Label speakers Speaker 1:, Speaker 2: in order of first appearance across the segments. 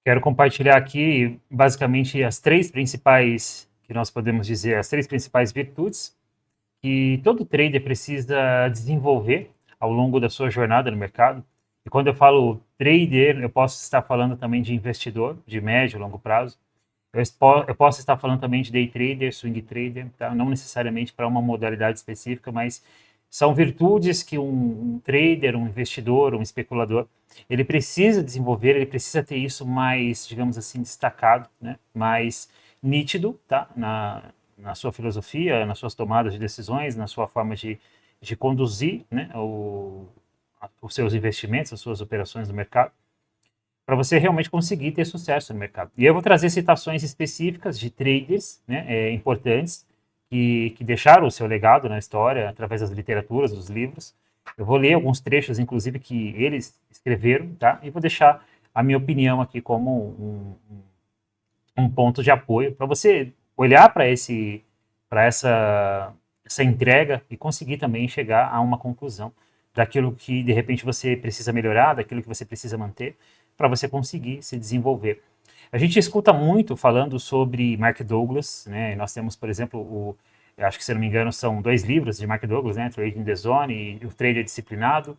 Speaker 1: Quero compartilhar aqui, basicamente, as três principais, que nós podemos dizer, as três principais virtudes que todo trader precisa desenvolver ao longo da sua jornada no mercado. E quando eu falo trader, eu posso estar falando também de investidor, de médio e longo prazo. Eu posso estar falando também de day trader, swing trader, tá? Não necessariamente para uma modalidade específica, mas são virtudes que um trader, um investidor, um especulador, ele precisa desenvolver, ele precisa ter isso mais, digamos assim, destacado, né? Mais nítido, tá? Na sua filosofia, nas suas tomadas de decisões, na sua forma de conduzir, né? Os seus investimentos, as suas operações no mercado, para você realmente conseguir ter sucesso no mercado. E eu vou trazer citações específicas de traders, né, importantes, que deixaram o seu legado na história através das literaturas, dos livros. Eu vou ler alguns trechos, inclusive, que eles escreveram, tá? E vou deixar a minha opinião aqui como um ponto de apoio para você olhar para essa entrega e conseguir também chegar a uma conclusão daquilo que de repente você precisa melhorar, daquilo que você precisa manter, para você conseguir se desenvolver. A gente escuta muito falando sobre Mark Douglas, né? Nós temos, por exemplo, eu acho que, se não me engano, são 2 livros de Mark Douglas, né? Trading the Zone e o Trader Disciplinado.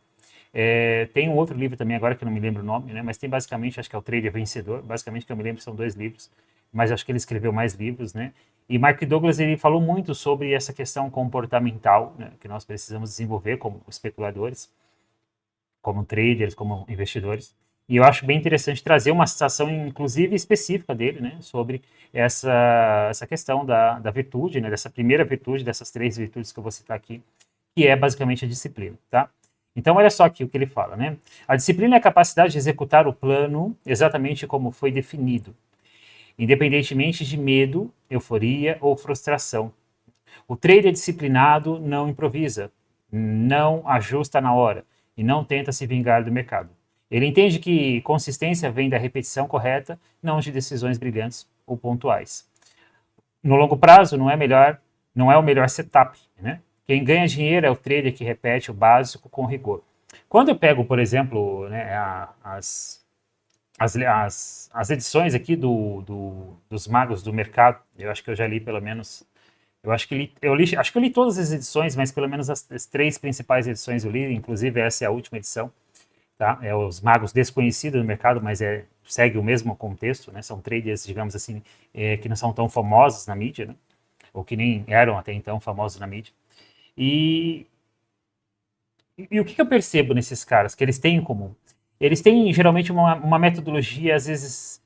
Speaker 1: Tem um outro livro também agora que eu não me lembro o nome, né? Mas tem basicamente, acho que é o Trader Vencedor, basicamente que eu me lembro são 2 livros, mas acho que ele escreveu mais livros, né? E Mark Douglas, ele falou muito sobre essa questão comportamental, né, que nós precisamos desenvolver como especuladores, como traders, como investidores. E eu acho bem interessante trazer uma citação, inclusive específica dele, né, sobre essa questão da virtude, né, dessa primeira virtude, dessas 3 virtudes que eu vou citar aqui, que é basicamente a disciplina, tá? Então, olha só aqui o que ele fala, né? A disciplina é a capacidade de executar o plano exatamente como foi definido, independentemente de medo, euforia ou frustração. O trader disciplinado não improvisa, não ajusta na hora e não tenta se vingar do mercado. Ele entende que consistência vem da repetição correta, não de decisões brilhantes ou pontuais. No longo prazo, não é o melhor setup, né? Quem ganha dinheiro é o trader que repete o básico com rigor. Quando eu pego, por exemplo, né, as edições aqui dos Magos do Mercado, eu acho que eu já li pelo menos. Acho que eu li todas as edições, mas pelo menos as 3 principais edições eu li, inclusive essa é a última edição, tá? É os Magos Desconhecidos no Mercado, mas segue o mesmo contexto, né? São traders, digamos assim, que não são tão famosos na mídia, né? Ou que nem eram até então famosos na mídia. E, e o que eu percebo nesses caras que eles têm em comum? Eles têm geralmente uma metodologia, às vezes,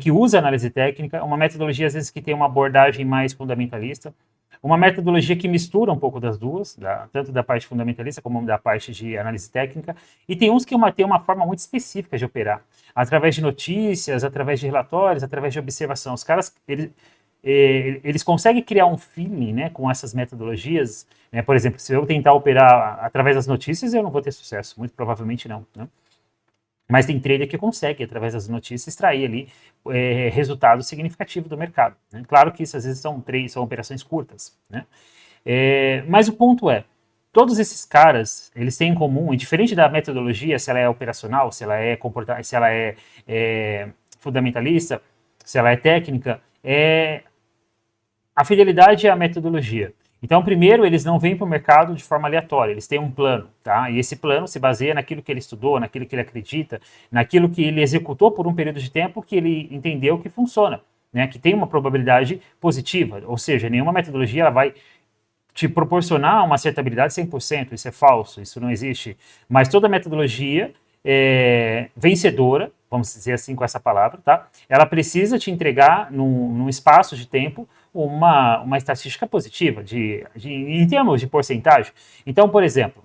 Speaker 1: que usa análise técnica, uma metodologia, às vezes, que tem uma abordagem mais fundamentalista, uma metodologia que mistura um pouco das duas, tanto da parte fundamentalista como da parte de análise técnica, e tem uns que tem uma forma muito específica de operar, através de notícias, através de relatórios, através de observação. Os caras, eles conseguem criar um feeling, né, com essas metodologias, né? Por exemplo, se eu tentar operar através das notícias, eu não vou ter sucesso, muito provavelmente não, né? Mas tem trader que consegue, através das notícias, extrair ali resultado significativo do mercado, né? Claro que isso às vezes são operações curtas, né? Mas o ponto é, todos esses caras, eles têm em comum, indiferente da metodologia, se ela é operacional, se ela é fundamentalista, se ela é técnica, a fidelidade é a metodologia. Então, primeiro, eles não vêm para o mercado de forma aleatória, eles têm um plano, tá? E esse plano se baseia naquilo que ele estudou, naquilo que ele acredita, naquilo que ele executou por um período de tempo que ele entendeu que funciona, né? Que tem uma probabilidade positiva, ou seja, nenhuma metodologia ela vai te proporcionar uma acertabilidade 100%, isso é falso, isso não existe. Mas toda metodologia vencedora, vamos dizer assim com essa palavra, tá? Ela precisa te entregar num espaço de tempo uma estatística positiva em termos de porcentagem. Então, por exemplo,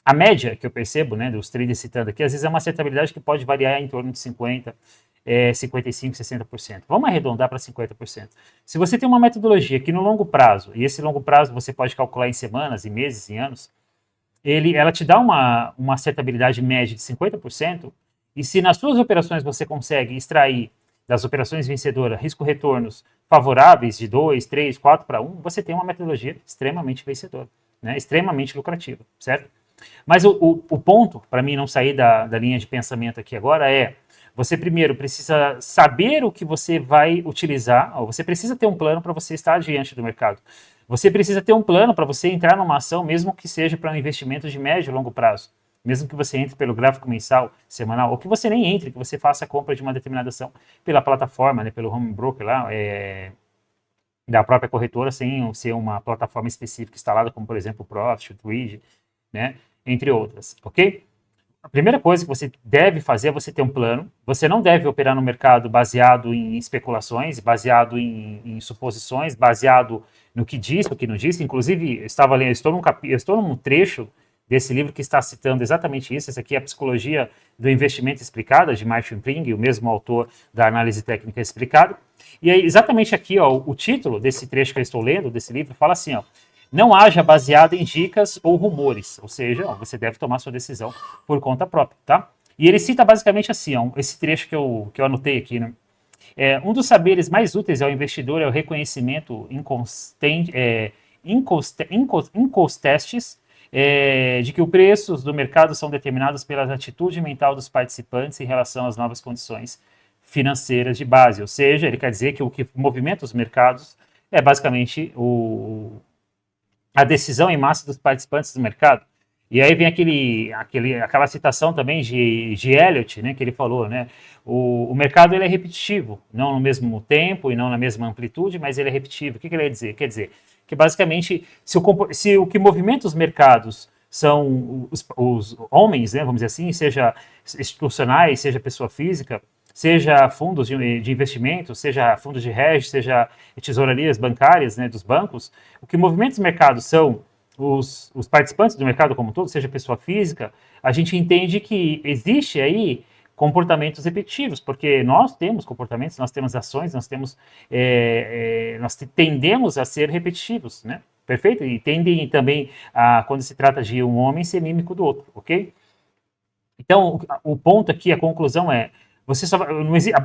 Speaker 1: a média que eu percebo, né, dos traders citando aqui, às vezes é uma acertabilidade que pode variar em torno de 50%, 55%, 60%. Vamos arredondar para 50%. Se você tem uma metodologia que no longo prazo, e esse longo prazo você pode calcular em semanas, em meses, em anos, ela te dá uma acertabilidade média de 50%, e se nas suas operações você consegue extrair das operações vencedoras risco-retornos favoráveis de 2, 3, 4 para 1, você tem uma metodologia extremamente vencedora, né? Extremamente lucrativa, certo? Mas o ponto, para mim não sair da linha de pensamento aqui agora, é você primeiro precisa saber o que você vai utilizar, ou você precisa ter um plano para você estar diante do mercado. Você precisa ter um plano para você entrar numa ação, mesmo que seja para um investimento de médio e longo prazo. Mesmo que você entre pelo gráfico mensal, semanal, ou que você nem entre, que você faça a compra de uma determinada ação pela plataforma, né, pelo home broker lá, da própria corretora, sem ser uma plataforma específica instalada, como por exemplo o Profit, o Twitch, né, entre outras, ok? A primeira coisa que você deve fazer é você ter um plano. Você não deve operar no mercado baseado em especulações, baseado em suposições, baseado no que diz, no que não diz. Inclusive, estou num trecho desse livro que está citando exatamente isso. Esse aqui é a Psicologia do Investimento Explicada, de Martin Pring, o mesmo autor da Análise Técnica Explicada. E aí, exatamente aqui, ó, o título desse trecho que eu estou lendo, desse livro, fala assim, ó: não haja baseado em dicas ou rumores, ou seja, ó, você deve tomar sua decisão por conta própria, tá? E ele cita basicamente assim, ó, esse trecho que eu anotei aqui, né? Um dos saberes mais úteis ao investidor é o reconhecimento inconsistentes de que os preços do mercado são determinados pela atitude mental dos participantes em relação às novas condições financeiras de base. Ou seja, ele quer dizer que o que movimenta os mercados é basicamente a decisão em massa dos participantes do mercado. E aí vem aquela citação também de Elliott, né, que ele falou, né, o mercado ele é repetitivo, não no mesmo tempo e não na mesma amplitude, mas ele é repetitivo. O que ele quer dizer? Quer dizer que basicamente, se o que movimenta os mercados são os homens, né, vamos dizer assim, seja institucionais, seja pessoa física, seja fundos de investimento, seja fundos de hedge, seja tesourarias bancárias, né, dos bancos, o que movimenta os mercados são os participantes do mercado como um todo, seja pessoa física, a gente entende que existe aí comportamentos repetitivos, porque nós temos comportamentos, nós temos ações, nós tendemos a ser repetitivos, né? Perfeito? E tendem também a, quando se trata de um homem, ser mímico do outro, ok? Então, o ponto aqui, a conclusão é,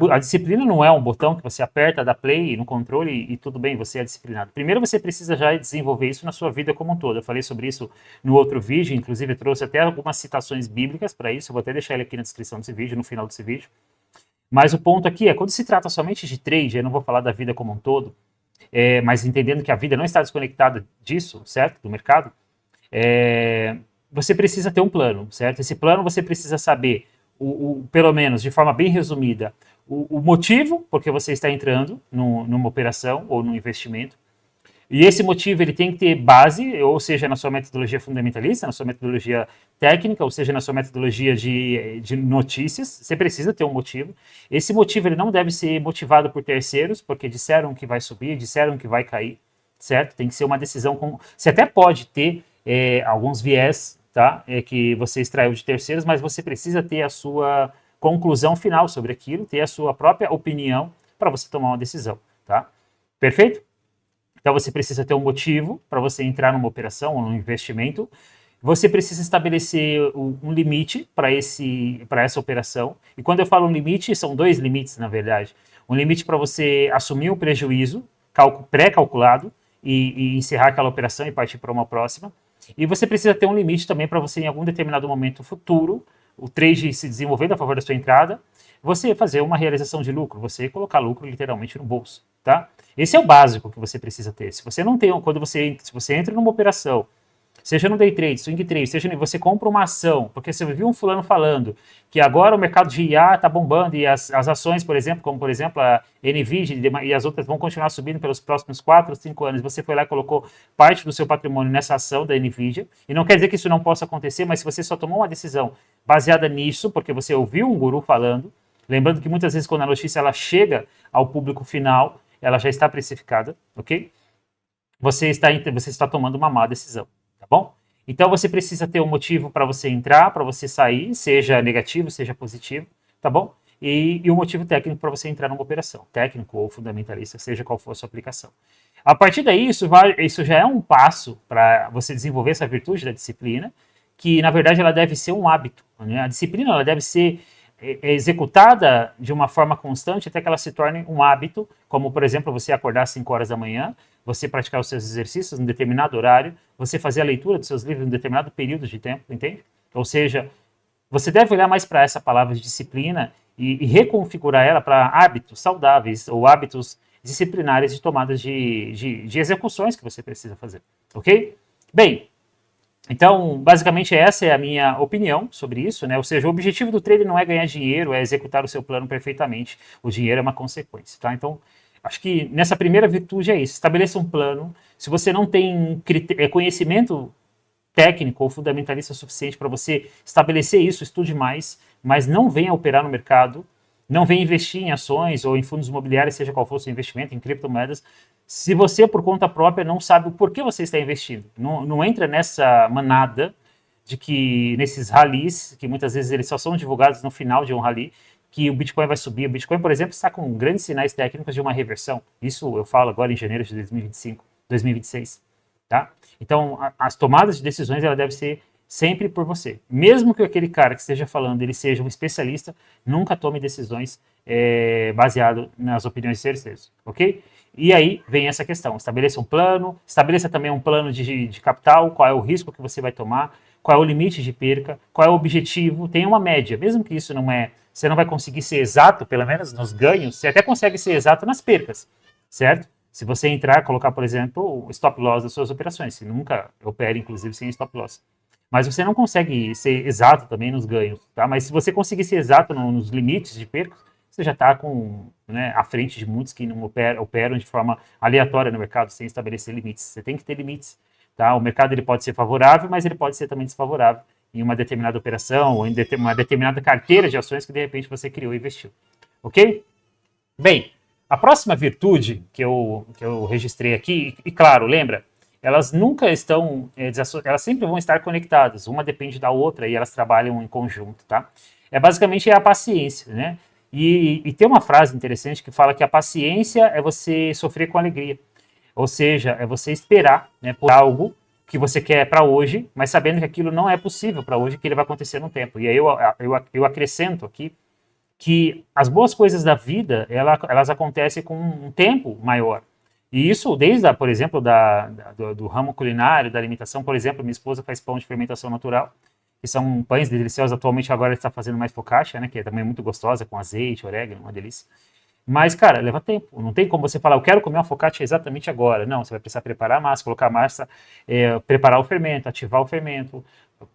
Speaker 1: a disciplina não é um botão que você aperta, dá play no controle e tudo bem, você é disciplinado. Primeiro você precisa já desenvolver isso na sua vida como um todo. Eu falei sobre isso no outro vídeo, inclusive trouxe até algumas citações bíblicas para isso, eu vou até deixar ele aqui na descrição desse vídeo, no final desse vídeo. Mas o ponto aqui é, quando se trata somente de trade, eu não vou falar da vida como um todo, mas entendendo que a vida não está desconectada disso, certo? Do mercado, você precisa ter um plano, certo? Esse plano você precisa saber pelo menos de forma bem resumida, o motivo porque você está entrando numa operação ou num investimento. E esse motivo ele tem que ter base, ou seja, na sua metodologia fundamentalista, na sua metodologia técnica, ou seja, na sua metodologia de notícias. Você precisa ter um motivo. Esse motivo ele não deve ser motivado por terceiros, porque disseram que vai subir, disseram que vai cair, certo? Tem que ser uma decisão. Você até pode ter alguns viés, tá? Que você extraiu de terceiros, mas você precisa ter a sua conclusão final sobre aquilo, ter a sua própria opinião para você tomar uma decisão, tá? Perfeito? Então você precisa ter um motivo para você entrar numa operação ou num investimento. Você precisa estabelecer um limite para essa operação. E quando eu falo um limite, são dois limites, na verdade. Um limite para você assumir o prejuízo pré-calculado e encerrar aquela operação e partir para uma próxima. E você precisa ter um limite também para você, em algum determinado momento futuro, o trade se desenvolvendo a favor da sua entrada, você fazer uma realização de lucro, você colocar lucro literalmente no bolso, tá? Esse é o básico que você precisa ter. Se você não tem, se você entra numa operação, seja no day trade, swing trade, seja você compra uma ação, porque você viu um fulano falando que agora o mercado de IA está bombando e as ações, por exemplo, como por exemplo a Nvidia e as outras vão continuar subindo pelos próximos 4 ou 5 anos, você foi lá e colocou parte do seu patrimônio nessa ação da Nvidia, e não quer dizer que isso não possa acontecer, mas se você só tomou uma decisão baseada nisso, porque você ouviu um guru falando, lembrando que muitas vezes quando a notícia ela chega ao público final, ela já está precificada, ok? Você está tomando uma má decisão, tá bom? Então você precisa ter um motivo para você entrar, para você sair, seja negativo, seja positivo, tá bom? E um motivo técnico para você entrar numa operação, técnico ou fundamentalista, seja qual for a sua aplicação. A partir daí, isso já é um passo para você desenvolver essa virtude da disciplina, que na verdade ela deve ser um hábito, né? A disciplina ela deve ser é executada de uma forma constante até que ela se torne um hábito, como, por exemplo, você acordar às 5 horas da manhã, você praticar os seus exercícios em determinado horário, você fazer a leitura dos seus livros em determinado período de tempo, entende? Ou seja, você deve olhar mais para essa palavra de disciplina e reconfigurar ela para hábitos saudáveis ou hábitos disciplinares de tomadas de execuções que você precisa fazer, ok? Bem, então, basicamente essa é a minha opinião sobre isso, né? Ou seja, o objetivo do trader não é ganhar dinheiro, é executar o seu plano perfeitamente. O dinheiro é uma consequência, tá? Então, acho que nessa primeira virtude é isso, estabeleça um plano. Se você não tem conhecimento técnico ou fundamentalista suficiente para você estabelecer isso, estude mais, mas não venha operar no mercado, não venha investir em ações ou em fundos imobiliários, seja qual for o seu investimento, em criptomoedas, se você, por conta própria, não sabe o porquê você está investindo. Não entra nessa manada de que, nesses rallies, que muitas vezes eles só são divulgados no final de um rally, que o Bitcoin vai subir. O Bitcoin, por exemplo, está com grandes sinais técnicos de uma reversão. Isso eu falo agora em janeiro de 2025, 2026. Tá? Então, as tomadas de decisões ela deve ser sempre por você. Mesmo que aquele cara que esteja falando ele seja um especialista, nunca tome decisões baseado nas opiniões de terceiros, ok? E aí vem essa questão, estabeleça um plano, estabeleça também um plano de capital, qual é o risco que você vai tomar, qual é o limite de perca, qual é o objetivo, tenha uma média, mesmo que isso não é, você não vai conseguir ser exato, pelo menos nos ganhos, você até consegue ser exato nas percas, certo? Se você entrar, colocar, por exemplo, o stop loss das suas operações, você nunca opera, inclusive, sem stop loss. Mas você não consegue ser exato também nos ganhos, tá? Mas se você conseguir ser exato nos limites de percas, você já está à frente de muitos que não operam de forma aleatória no mercado, sem estabelecer limites. Você tem que ter limites, tá? O mercado ele pode ser favorável, mas ele pode ser também desfavorável em uma determinada operação ou em uma determinada carteira de ações que de repente você criou e investiu, ok? Bem, a próxima virtude que eu registrei aqui, e claro, lembra, elas nunca estão, elas sempre vão estar conectadas, uma depende da outra e elas trabalham em conjunto, tá? Basicamente a paciência, né? E tem uma frase interessante que fala que a paciência é você sofrer com alegria, ou seja, é você esperar, né, por algo que você quer para hoje, mas sabendo que aquilo não é possível para hoje, que ele vai acontecer no tempo. E aí eu acrescento aqui que as boas coisas da vida, elas acontecem com um tempo maior. E isso desde, por exemplo, do ramo culinário, da alimentação. Por exemplo, minha esposa faz pão de fermentação natural, que são pães deliciosos. Atualmente agora ela está fazendo mais focaccia, né, que é também muito gostosa, com azeite, orégano, uma delícia. Mas, cara, leva tempo. Não tem como você falar, eu quero comer uma focaccia exatamente agora. Não, você vai precisar preparar a massa, colocar a massa, preparar o fermento, ativar o fermento,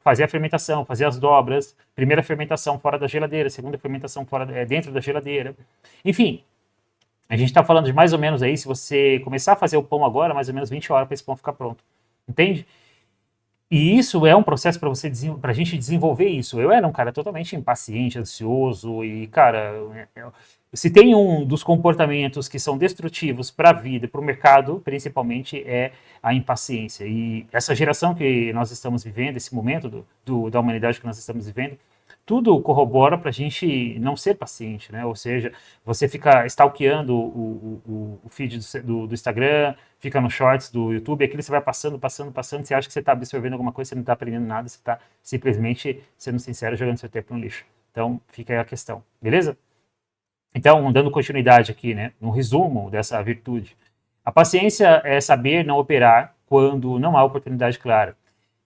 Speaker 1: fazer a fermentação, fazer as dobras, primeira fermentação fora da geladeira, segunda fermentação dentro da geladeira. Enfim, a gente está falando de mais ou menos aí, se você começar a fazer o pão agora, mais ou menos 20 horas para esse pão ficar pronto. Entende? E isso é um processo para a gente desenvolver isso. Eu era um cara totalmente impaciente, ansioso e, cara, se tem um dos comportamentos que são destrutivos para a vida, para o mercado, principalmente, é a impaciência. E essa geração que nós estamos vivendo, esse momento da humanidade que nós estamos vivendo, tudo corrobora para a gente não ser paciente, né? Ou seja, você fica stalkeando o feed do Instagram, fica no shorts do YouTube, aquilo você vai passando, você acha que você está absorvendo alguma coisa, você não está aprendendo nada, você está simplesmente, sendo sincero, jogando seu tempo no lixo. Então, fica aí a questão, beleza? Então, dando continuidade aqui, né, no resumo dessa virtude, a paciência é saber não operar quando não há oportunidade clara.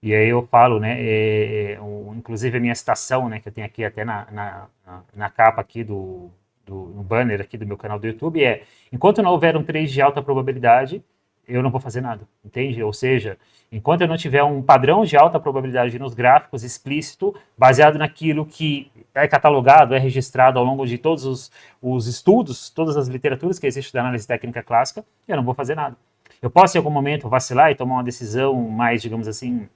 Speaker 1: E aí eu falo, né, inclusive a minha citação, né, que eu tenho aqui até na capa aqui no banner aqui do meu canal do YouTube enquanto não houver um trade de alta probabilidade, eu não vou fazer nada, entende? Ou seja, enquanto eu não tiver um padrão de alta probabilidade nos gráficos explícito, baseado naquilo que é catalogado, é registrado ao longo de todos os estudos, todas as literaturas que existem da análise técnica clássica, eu não vou fazer nada. Eu posso em algum momento vacilar e tomar uma decisão mais, digamos assim,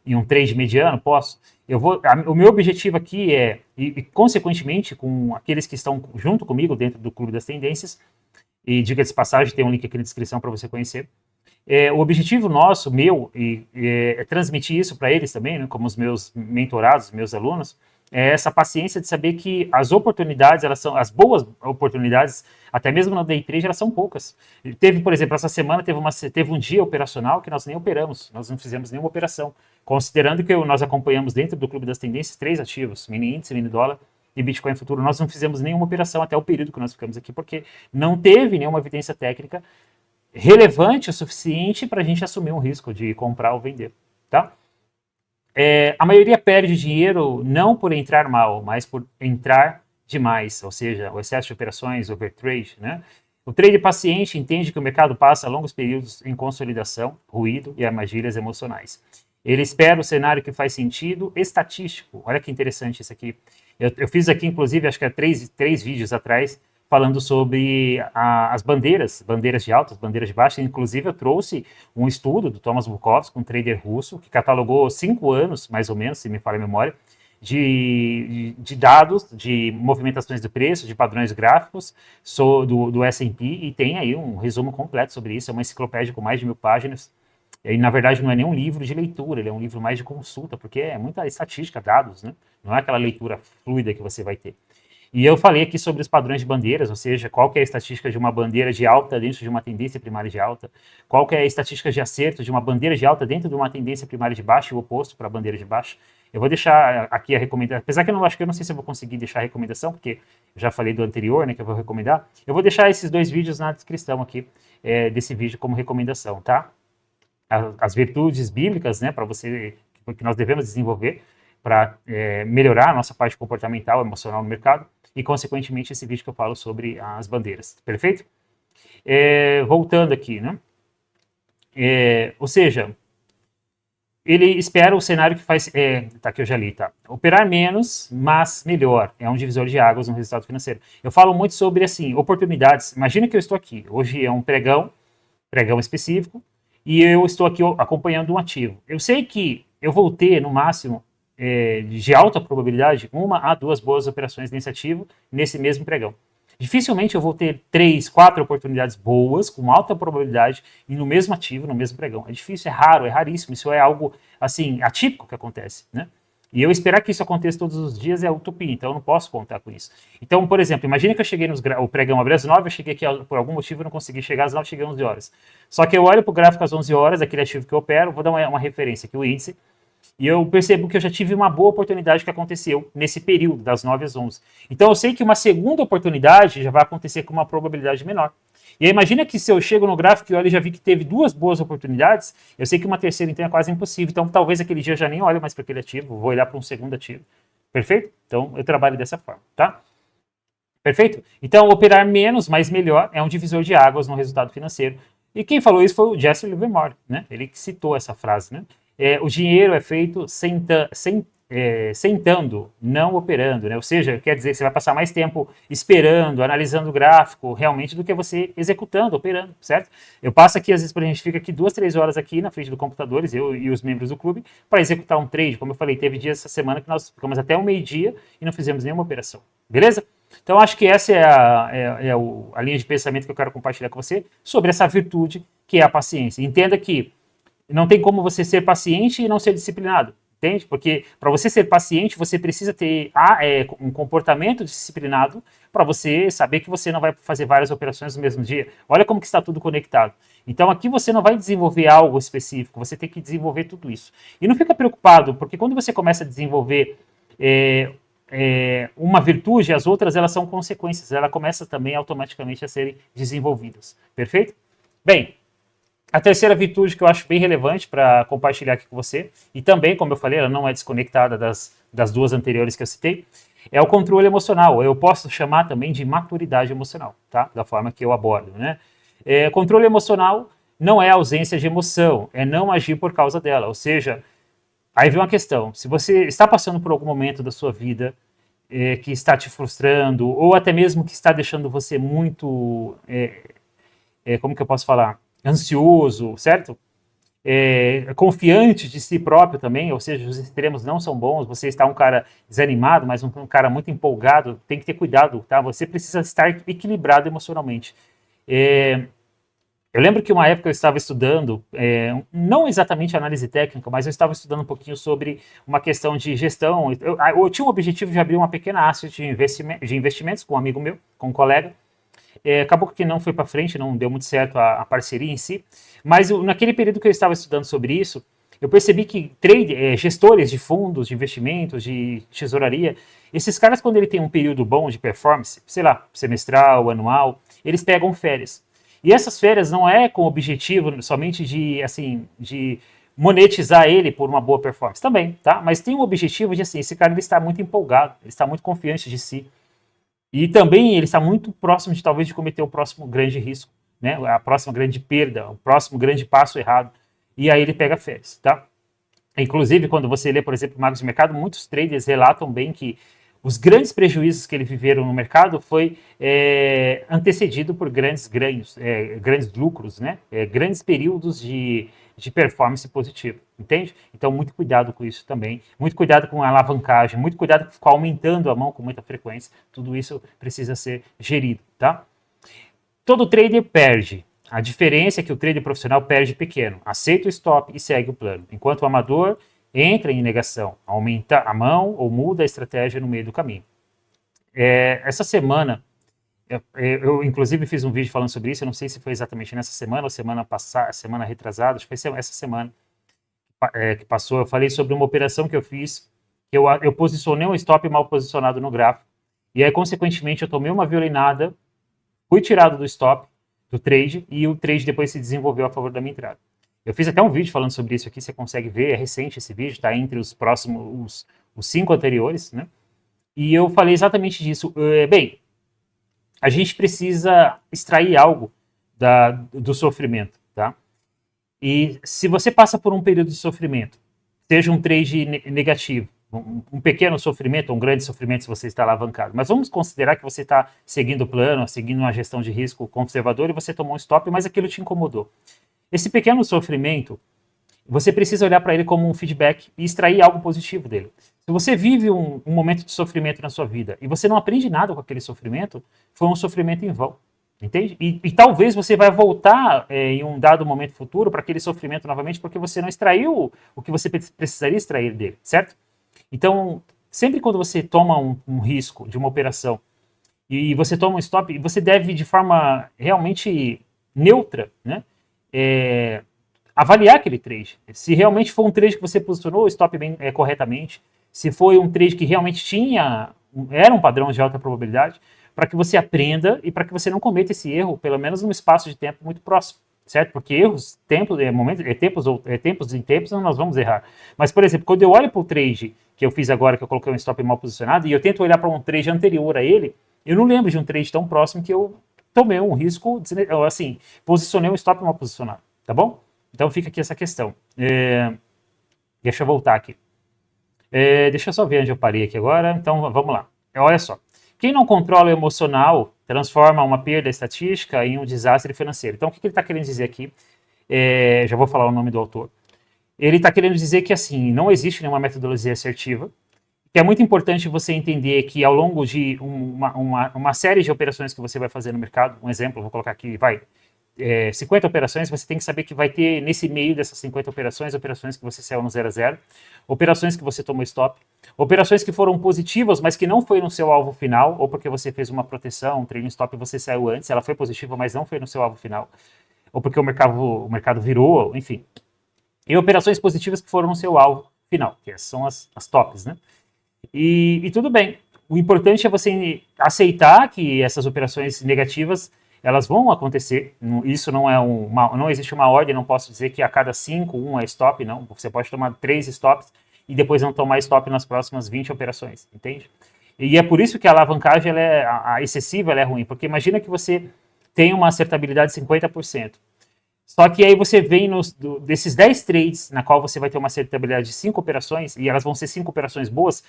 Speaker 1: em um trade mediano? Posso. O meu objetivo aqui e consequentemente, com aqueles que estão junto comigo dentro do Clube das Tendências, e diga-se de passagem, tem um link aqui na descrição para você conhecer, o objetivo nosso, é transmitir isso para eles também, né, como os meus mentorados, meus alunos, é essa paciência de saber que as oportunidades, as boas oportunidades, até mesmo no day trade, elas são poucas. Teve, por exemplo, essa semana teve um dia operacional que nós nem operamos, nós não fizemos nenhuma operação. Considerando que nós acompanhamos dentro do Clube das Tendências 3 ativos, mini índice, mini dólar e Bitcoin futuro, nós não fizemos nenhuma operação até o período que nós ficamos aqui, porque não teve nenhuma evidência técnica relevante o suficiente para a gente assumir um risco de comprar ou vender, tá? A maioria perde dinheiro não por entrar mal, mas por entrar demais, ou seja, o excesso de operações, overtrade, né? O trade paciente entende que o mercado passa longos períodos em consolidação, ruído e armadilhas emocionais. Ele espera o cenário que faz sentido estatístico. Olha que interessante isso aqui. Eu fiz aqui, inclusive, acho que há três vídeos atrás, falando sobre as bandeiras de altas, bandeiras de baixas. Inclusive, eu trouxe um estudo do Thomas Bukowski, um trader russo, que catalogou 5 anos, mais ou menos, se me falha a memória, de dados, de movimentações do preço, de padrões gráficos do S&P, e tem aí um resumo completo sobre isso. É uma enciclopédia com mais de 1000 páginas. E, na verdade, não é nem um livro de leitura, ele é um livro mais de consulta, porque é muita estatística, dados, né? Não é aquela leitura fluida que você vai ter. E eu falei aqui sobre os padrões de bandeiras, ou seja, qual que é a estatística de uma bandeira de alta dentro de uma tendência primária de alta, qual que é a estatística de acerto de uma bandeira de alta dentro de uma tendência primária de baixa e o oposto para a bandeira de baixa. Eu vou deixar aqui a recomendação, apesar que eu não sei se eu vou conseguir deixar a recomendação, porque eu já falei do anterior, né, que eu vou recomendar. Eu vou deixar esses 2 vídeos na descrição aqui desse vídeo como recomendação, tá? As virtudes bíblicas, né, para você, que nós devemos desenvolver para melhorar a nossa parte comportamental, emocional no mercado, e, consequentemente, esse vídeo que eu falo sobre as bandeiras, perfeito? Voltando aqui, né? Ou seja, ele espera o cenário que faz... tá, que eu já li, tá? Operar menos, mas melhor. É um divisor de águas no resultado financeiro. Eu falo muito sobre, assim, oportunidades. Imagina que eu estou aqui. Hoje é um pregão específico, e eu estou aqui acompanhando um ativo. Eu sei que eu vou ter, no máximo, de alta probabilidade, 1 a 2 boas operações nesse ativo, nesse mesmo pregão. Dificilmente eu vou ter 3, 4 oportunidades boas, com alta probabilidade, e no mesmo ativo, no mesmo pregão. É difícil, é raro, é raríssimo. Isso é algo, assim, atípico que acontece, né? E eu esperar que isso aconteça todos os dias é utopia, então eu não posso contar com isso. Então, por exemplo, imagina que eu cheguei o pregão abre às 9, eu cheguei aqui, por algum motivo eu não consegui chegar às 9, cheguei às 11 horas. Só que eu olho para o gráfico às 11 horas, aquele ativo que eu opero, vou dar uma referência aqui, o índice, e eu percebo que eu já tive uma boa oportunidade que aconteceu nesse período, das 9 às 11. Então eu sei que uma segunda oportunidade já vai acontecer com uma probabilidade menor. E aí imagina que se eu chego no gráfico e olho e já vi que teve 2 boas oportunidades, eu sei que uma terceira então é quase impossível. Então talvez aquele dia eu já nem olhe mais para aquele ativo, vou olhar para um segundo ativo. Perfeito? Então eu trabalho dessa forma, tá? Perfeito? Então operar menos, mas melhor é um divisor de águas no resultado financeiro. E quem falou isso foi o Jesse Livermore, né? Ele que citou essa frase, né? O dinheiro é feito sentando, não operando, né? Ou seja, quer dizer que você vai passar mais tempo esperando, analisando o gráfico, realmente, do que você executando, operando, certo? Eu passo aqui, às vezes, a gente fica aqui 2, 3 horas aqui na frente do computador, eu e os membros do clube, para executar um trade. Como eu falei, teve dias essa semana que nós ficamos até o meio-dia e não fizemos nenhuma operação, beleza? Então, acho que essa é a linha de pensamento que eu quero compartilhar com você sobre essa virtude que é a paciência. Entenda que não tem como você ser paciente e não ser disciplinado, entende? Porque para você ser paciente, você precisa ter um comportamento disciplinado para você saber que você não vai fazer várias operações no mesmo dia. Olha como que está tudo conectado. Então aqui você não vai desenvolver algo específico, você tem que desenvolver tudo isso. E não fica preocupado, porque quando você começa a desenvolver uma virtude, as outras elas são consequências, ela começa também automaticamente a serem desenvolvidas. Perfeito? Bem, a terceira virtude que eu acho bem relevante para compartilhar aqui com você, e também, como eu falei, ela não é desconectada das 2 anteriores que eu citei, é o controle emocional. Eu posso chamar também de maturidade emocional, tá? Da forma que eu abordo, né? Controle emocional não é ausência de emoção, é não agir por causa dela. Ou seja, aí vem uma questão, se você está passando por algum momento da sua vida que está te frustrando, ou até mesmo que está deixando você muito, como que eu posso falar? Ansioso, certo? Confiante de si próprio também, ou seja, os extremos não são bons, você está um cara desanimado, mas um cara muito empolgado, tem que ter cuidado, tá? Você precisa estar equilibrado emocionalmente. Eu lembro que uma época eu estava estudando, não exatamente análise técnica, mas eu estava estudando um pouquinho sobre uma questão de gestão. Eu tinha o objetivo de abrir uma pequena asset de investimentos com um amigo meu, com um colega. Acabou que não foi para frente, não deu muito certo a parceria em si, mas naquele período que eu estava estudando sobre isso, eu percebi que gestores de fundos, de investimentos, de tesouraria, esses caras, quando ele tem um período bom de performance, sei lá, semestral, anual, eles pegam férias. E essas férias não é com o objetivo somente de, assim, de monetizar ele por uma boa performance. Também, tá? Mas tem o objetivo de, assim, esse cara ele está muito empolgado, ele está muito confiante de si. E também ele está muito próximo de, talvez, de cometer o próximo grande risco, né? A próxima grande perda, o próximo grande passo errado. E aí ele pega férias, tá? Inclusive, quando você lê, por exemplo, Magos de Mercado, muitos traders relatam bem que os grandes prejuízos que eles viveram no mercado foi antecedido por grandes ganhos, grandes lucros, né? Grandes períodos de performance positiva, entende? Então, muito cuidado com isso também, muito cuidado com a alavancagem, muito cuidado com ficar aumentando a mão com muita frequência, tudo isso precisa ser gerido, tá? Todo trader perde. A diferença é que o trader profissional perde pequeno, aceita o stop e segue o plano, enquanto o amador entra em negação, aumenta a mão ou muda a estratégia no meio do caminho. Essa semana, eu inclusive fiz um vídeo falando sobre isso, eu não sei se foi exatamente nessa semana ou semana passada, semana retrasada, acho que foi essa semana que passou, eu falei sobre uma operação que eu fiz, que eu posicionei um stop mal posicionado no gráfico, e aí, consequentemente, eu tomei uma violinada, fui tirado do stop, do trade, e o trade depois se desenvolveu a favor da minha entrada. Eu fiz até um vídeo falando sobre isso aqui, você consegue ver, é recente esse vídeo, está entre os próximos, os 5 anteriores, né? E eu falei exatamente disso. Bem, a gente precisa extrair algo do sofrimento, tá? E se você passa por um período de sofrimento, seja um trade negativo, um pequeno sofrimento, um grande sofrimento se você está alavancado, mas vamos considerar que você está seguindo o plano, seguindo uma gestão de risco conservador e você tomou um stop, mas aquilo te incomodou. Esse pequeno sofrimento, você precisa olhar para ele como um feedback e extrair algo positivo dele. Se você vive um momento de sofrimento na sua vida e você não aprende nada com aquele sofrimento, foi um sofrimento em vão, entende? E talvez você vai voltar em um dado momento futuro para aquele sofrimento novamente porque você não extraiu o que você precisaria extrair dele, certo? Então, sempre quando você toma um risco de uma operação e você toma um stop, você deve, de forma realmente neutra, né, avaliar aquele trade. Se realmente foi um trade que você posicionou o stop corretamente, se foi um trade que realmente era um padrão de alta probabilidade, para que você aprenda e para que você não cometa esse erro, pelo menos num espaço de tempo muito próximo, certo? Porque erros, tempos em tempos, nós vamos errar. Mas, por exemplo, quando eu olho para o trade que eu fiz agora, que eu coloquei um stop mal posicionado, e eu tento olhar para um trade anterior a ele, eu não lembro de um trade tão próximo que eu tomei um risco, assim, posicionei um stop mal posicionado, tá bom? Então fica aqui essa questão. Deixa eu voltar aqui. Deixa eu só ver onde eu parei aqui agora. Então vamos lá. Olha só. Quem não controla o emocional transforma uma perda estatística em um desastre financeiro. Então o que ele está querendo dizer aqui? Já vou falar o nome do autor. Ele está querendo dizer que assim, não existe nenhuma metodologia assertiva. Que é muito importante você entender que ao longo de uma série de operações que você vai fazer no mercado, um exemplo, vou colocar aqui, 50 operações, você tem que saber que vai ter nesse meio dessas 50 operações que você saiu no 0 a 0, operações que você tomou stop, operações que foram positivas, mas que não foi no seu alvo final, ou porque você fez uma proteção, um trailing stop e você saiu antes, ela foi positiva, mas não foi no seu alvo final, ou porque o mercado virou, enfim. E operações positivas que foram no seu alvo final, que são as tops, né? E tudo bem. O importante é você aceitar que essas operações negativas elas vão acontecer. Isso não existe uma ordem. Não posso dizer que a cada 5, 1 é stop, não. Você pode tomar 3 stops e depois não tomar stop nas próximas 20 operações, entende? E é por isso que a alavancagem a excessiva ela é ruim, porque imagina que você tem uma acertabilidade de 50%. Só que aí você vem desses 10 trades, na qual você vai ter uma acertabilidade de 5 operações, e elas vão ser 5 operações boas,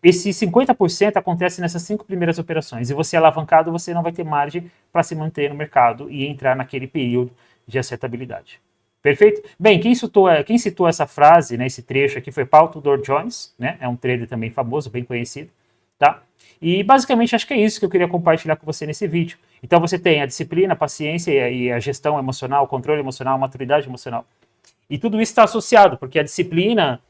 Speaker 1: esse 50% acontece nessas 5 primeiras operações, e você alavancado, você não vai ter margem para se manter no mercado e entrar naquele período de acertabilidade. Perfeito? Bem, quem citou essa frase, né, esse trecho aqui, foi Paul Tudor Jones, né, é um trader também famoso, bem conhecido, tá? E basicamente acho que é isso que eu queria compartilhar com você nesse vídeo. Então você tem a disciplina, a paciência e a gestão emocional, o controle emocional, a maturidade emocional. E tudo isso está associado, porque a disciplina,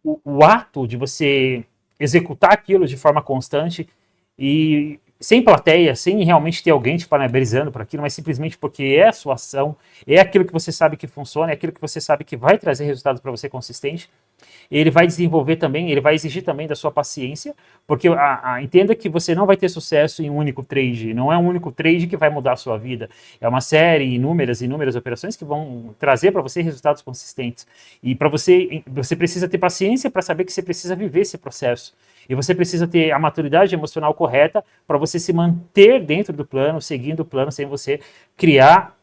Speaker 1: o ato de você executar aquilo de forma constante e sem plateia, sem realmente ter alguém te parabenizando por aquilo, mas simplesmente porque é a sua ação, é aquilo que você sabe que funciona, é aquilo que você sabe que vai trazer resultados para você consistente. Ele vai desenvolver também, ele vai exigir também da sua paciência, porque entenda que você não vai ter sucesso em um único trade, não é um único trade que vai mudar a sua vida, é uma série, inúmeras operações que vão trazer para você resultados consistentes. E para você precisa ter paciência para saber que você precisa viver esse processo. E você precisa ter a maturidade emocional correta para você se manter dentro do plano, seguindo o plano, sem você criar,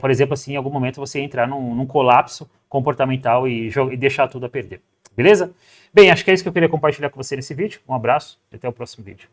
Speaker 1: por exemplo, assim, em algum momento você entrar num colapso comportamental e deixar tudo a perder. Beleza? Bem, acho que é isso que eu queria compartilhar com você nesse vídeo. Um abraço e até o próximo vídeo.